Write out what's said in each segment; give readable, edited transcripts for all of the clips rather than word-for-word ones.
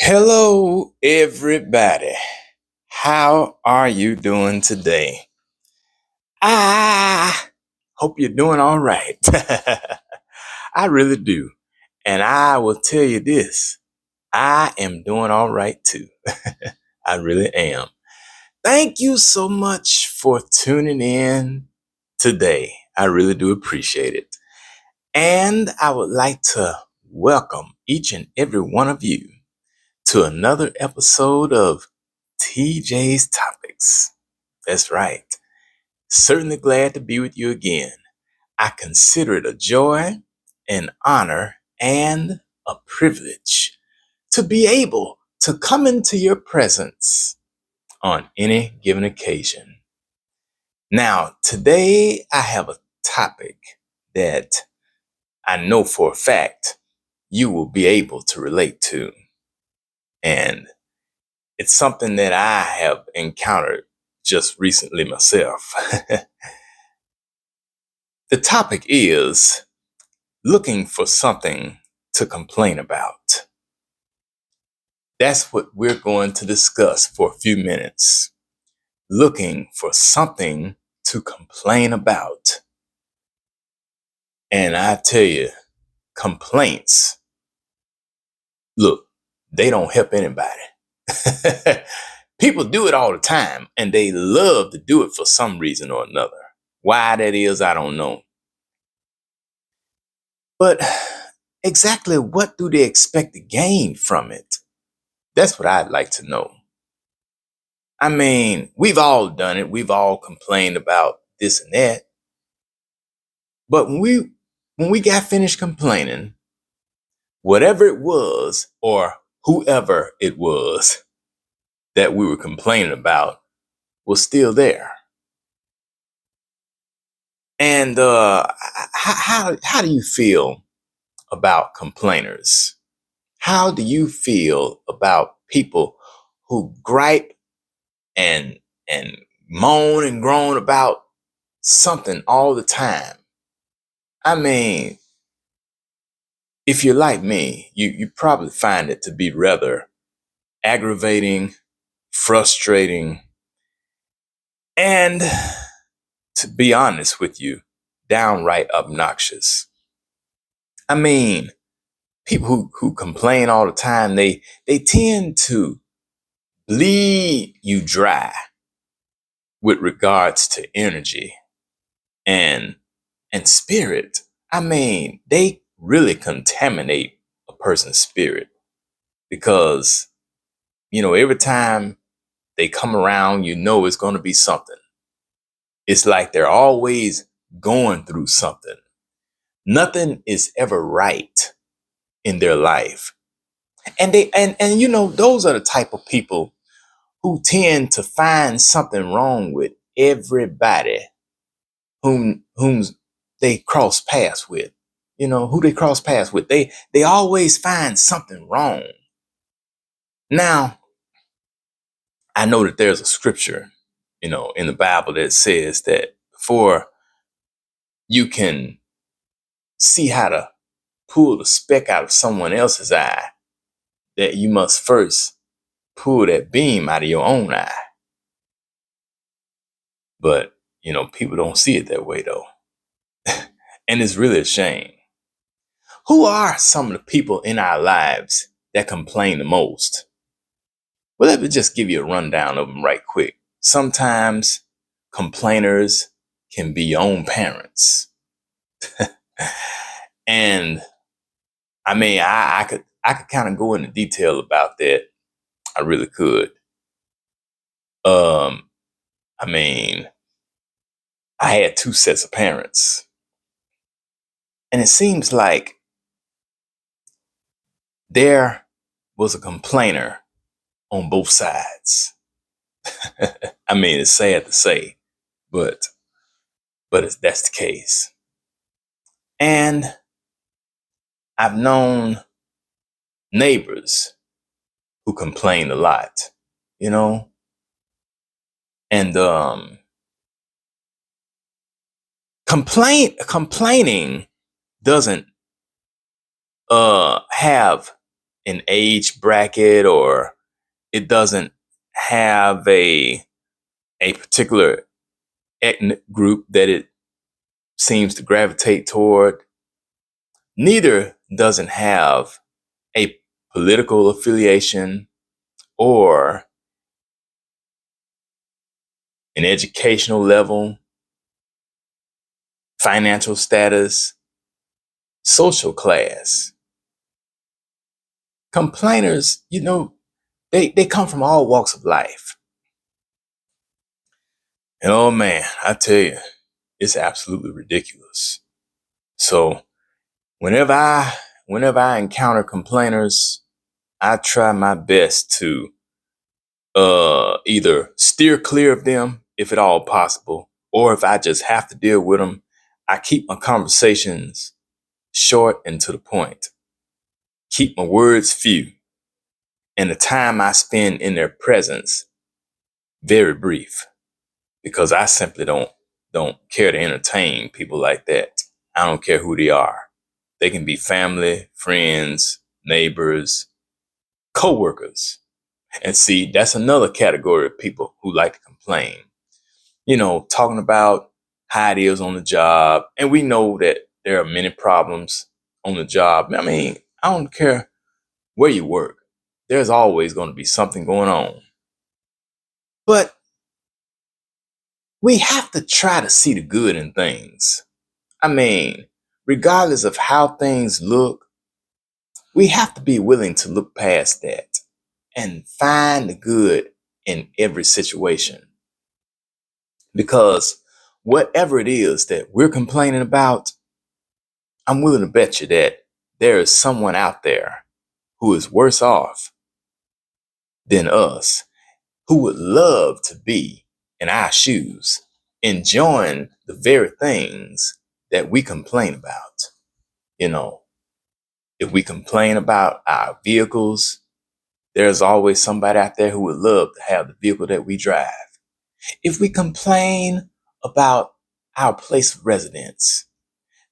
Hello, everybody. How are you doing today? I hope you're doing all right. I really do. And I will tell you this, I am doing all right too. I really am. Thank you so much for tuning in today. I really do appreciate it. And I would like to welcome each and every one of you to another episode of TJ's Topics. That's right. Certainly glad to be with you again. I consider it a joy, an honor, and a privilege to be able to come into your presence on any given occasion. Now, today I have a topic that I know for a fact you will be able to relate to. And it's something that I have encountered just recently myself. The topic is looking for something to complain about. That's what we're going to discuss for a few minutes. Looking for something to complain about. And I tell you, complaints, look, they don't help anybody. People do it all the time, and they love to do it for some reason or another. Why that is, I don't know. But exactly what do they expect to gain from it? That's what I'd like to know. I mean, we've all done it. We've all complained about this and that. But when we got finished complaining, whatever it was or whoever it was that we were complaining about was still there. And how do you feel about complainers? How do you feel about people who gripe and and moan and groan about something all the time? I mean, if you're like me, you probably find it to be rather aggravating, frustrating, and to be honest with you, downright obnoxious. I mean, people who complain all the time, they tend to bleed you dry with regards to energy and and spirit. I mean, they really contaminate a person's spirit because, every time they come around, it's going to be something. It's like they're always going through something. Nothing is ever right in their life. And those are the type of people who tend to find something wrong with everybody whom they cross paths with. Who they cross paths with. They always find something wrong. Now, I know that there's a scripture, in the Bible that says that before you can see how to pull the speck out of someone else's eye, that you must first pull that beam out of your own eye. But, people don't see it that way though. And it's really a shame. Who are some of the people in our lives that complain the most? Well, let me just give you a rundown of them right quick. Sometimes complainers can be your own parents. And I mean, I could kind of go into detail about that. I really could. Um, I mean, I had two sets of parents. And it seems like there was a complainer on both sides. I mean, it's sad to say, but that's the case. And I've known neighbors who complain a lot, you know, and complaining doesn't have an age bracket, or it doesn't have a particular ethnic group that it seems to gravitate toward. Neither doesn't have a political affiliation or an educational level, financial status, social class. Complainers, they come from all walks of life. And oh man, I tell you, it's absolutely ridiculous. So whenever I encounter complainers, I try my best to either steer clear of them if at all possible, or if I just have to deal with them, I keep my conversations short and to the point. Keep my words few, and the time I spend in their presence very brief, because I simply don't care to entertain people like that. I don't care who they are. They can be family, friends, neighbors, co-workers. And see, that's another category of people who like to complain. Talking about how it is on the job. And we know that there are many problems on the job. I mean, I don't care where you work. There's always going to be something going on. But we have to try to see the good in things. I mean, regardless of how things look, we have to be willing to look past that and find the good in every situation. Because whatever it is that we're complaining about, I'm willing to bet you that there is someone out there who is worse off than us, who would love to be in our shoes, enjoying the very things that we complain about. If we complain about our vehicles, there's always somebody out there who would love to have the vehicle that we drive. If we complain about our place of residence,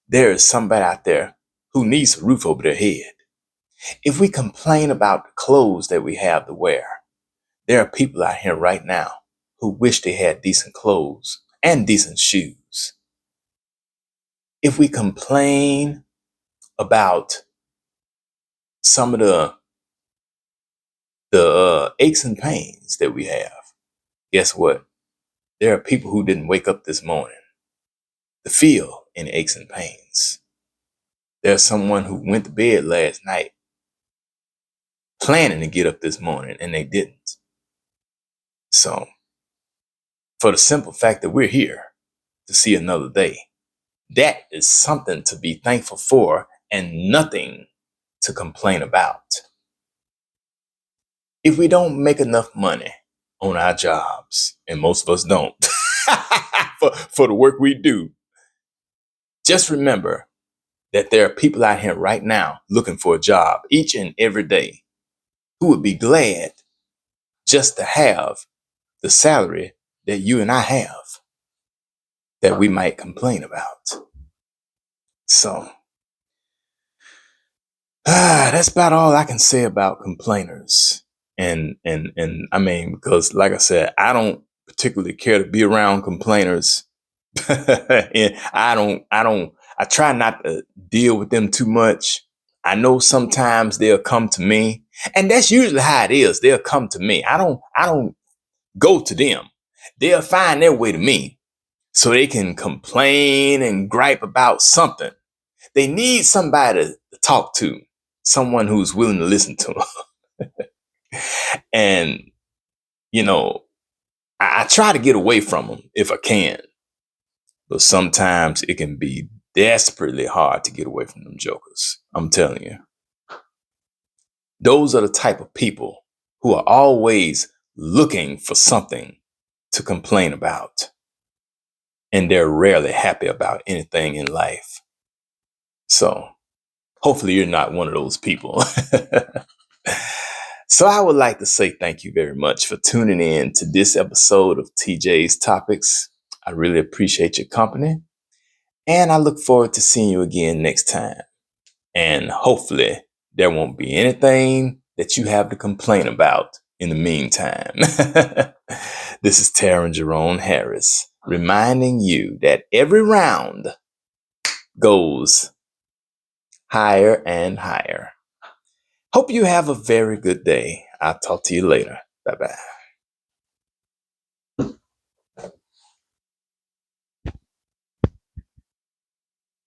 there is somebody out there who needs a roof over their head. If we complain about the clothes that we have to wear, there are people out here right now who wish they had decent clothes and decent shoes. If we complain about some of the aches and pains that we have, guess what? There are people who didn't wake up this morning to feel any aches and pains. There's someone who went to bed last night planning to get up this morning and they didn't. So, for the simple fact that we're here to see another day, that is something to be thankful for and nothing to complain about. If we don't make enough money on our jobs, and most of us don't, for the work we do, just remember that there are people out here right now looking for a job each and every day who would be glad just to have the salary that you and I have that we might complain about. So, that's about all I can say about complainers. And I mean, because like I said, I don't particularly care to be around complainers. And I try not to deal with them too much. I know sometimes they'll come to me, and that's usually how it is. They'll come to me. I don't go to them. They'll find their way to me so they can complain and gripe about something. They need somebody to talk to, someone who's willing to listen to them. And, I try to get away from them if I can. But sometimes it can be desperately hard to get away from them jokers. I'm telling you. Those are the type of people who are always looking for something to complain about. And they're rarely happy about anything in life. So hopefully you're not one of those people. So I would like to say thank you very much for tuning in to this episode of TJ's Topics. I really appreciate your company. And I look forward to seeing you again next time. And hopefully there won't be anything that you have to complain about in the meantime. This is Taryn Jerome Harris reminding you that every round goes higher and higher. Hope you have a very good day. I'll talk to you later. Bye-bye.